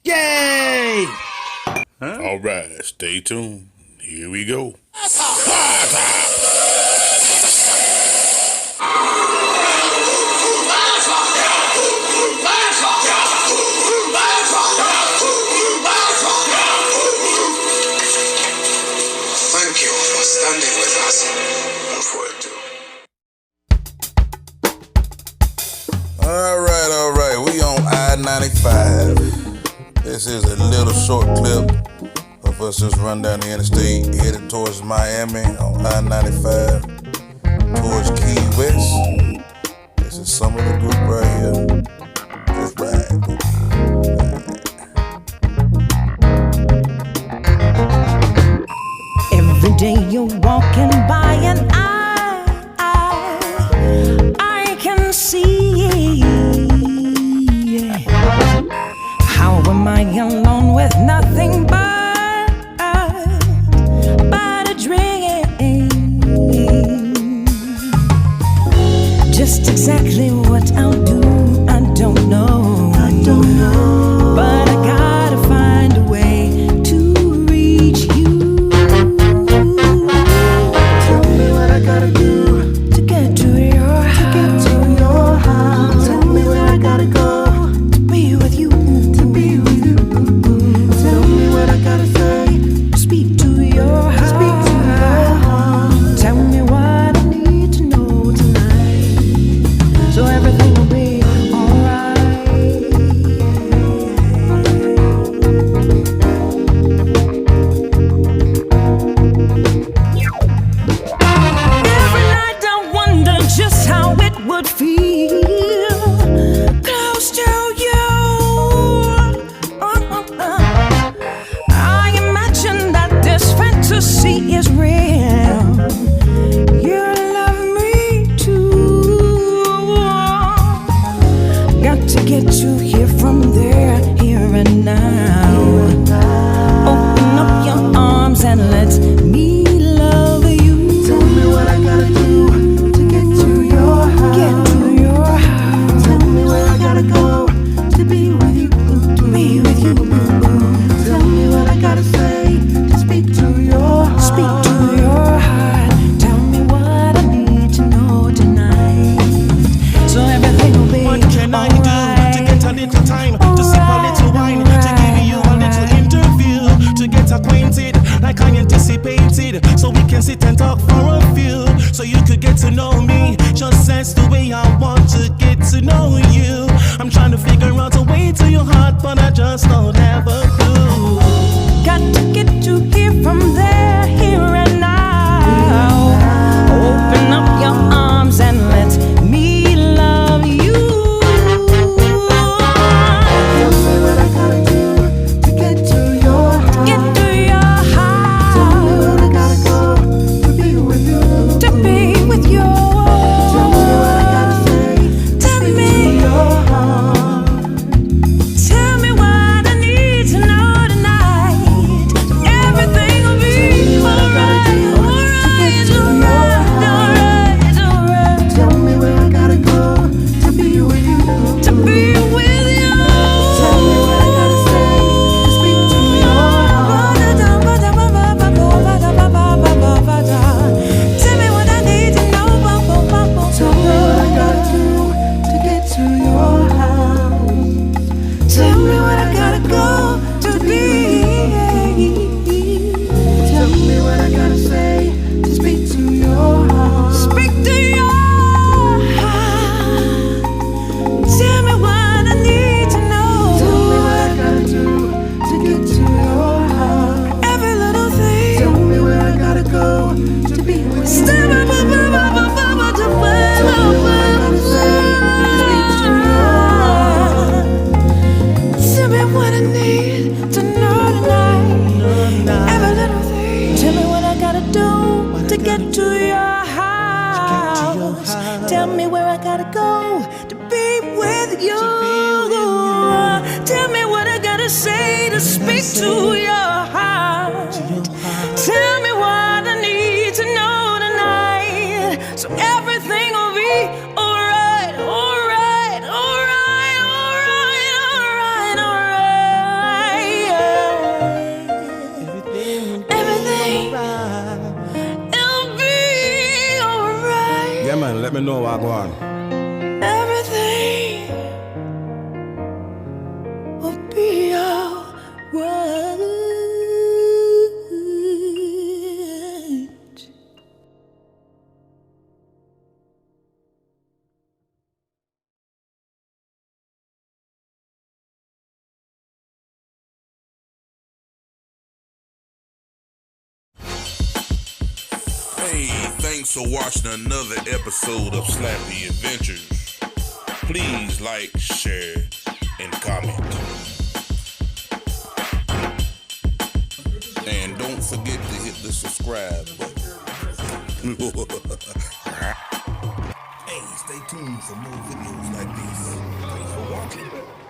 Yay! All right, stay tuned. Here we go. Thank you for standing with us and for it too. All right. We on I-95. This is a little short clip of us just run down the interstate headed towards Miami on I-95 towards Key West. This is some of the group right here. Just ride. Every day you're walking by and I can see. How am I alone with nothing but a dream? Just exactly what I'll do, I don't know. But I gotta find a way to reach you. Tell me what I gotta do to get to your house. Tell me where I gotta go to be with you. Tell me what I gotta say to speak to your heart. Tell me what I need to know tonight, so everything will be alright. Every night I wonder just how it would feel close to you. I imagine that this fantasy is real. You love me too. Got to get you here from there, here and now. Open up your arms and let me love you. Tell me what I gotta do to get to your heart. Get to your heart. Tell me where I gotta go to be with you. To be with you. Tell me what I gotta say to speak to your heart. Speak to your heart. Tell me what I need to know tonight, so everything will be What can I do to get a little time to sip a little wine, to give you a little interview, to get acquainted like I anticipated, so we can sit and talk for a few, so you could get to know me just as the way I want to get to know you. I'm trying to figure out a way to your heart, but I just don't have a clue. Got to get you here from there, here and now. Open up your arms and let me love you. Tell me what I gotta do to get to your heart. Get to your heart. Tell me where I gotta go to be with you. To be with you. Tell me what I gotta say. Tell me your heart. Tell me what I need to know tonight. Everything will be alright, alright. Tell me where I gotta go to be with you. To be with you. Tell me what I gotta say to speak to your heart. Tell me what I need to know. Tell me what I gotta do to get to your house. Tell me what I gotta go to be. Tell me what I gotta say to speak to your heart. Speak to your heart. Tell me what I need to know. Tell me what I gotta do to get to your heart. Every little thing. Tell me where I gotta go to be with you. Tell me what I gotta say to speak to your heart. Tell me what I need to know tonight. Every little thing. Tell me what I gotta do to get to your house. Tell me where I gotta go to be with you. Tell me what I gotta say to speak to your heart. Tell me what I need to know tonight, so everything will be alright, alright, alright, alright, alright, Wagwan. Everything will be alright. Hey, thanks for watching another episode of Slappy Adventures. Please like, share, and comment. And don't forget to hit the subscribe button. Hey, stay tuned for more videos like this. Thanks for watching.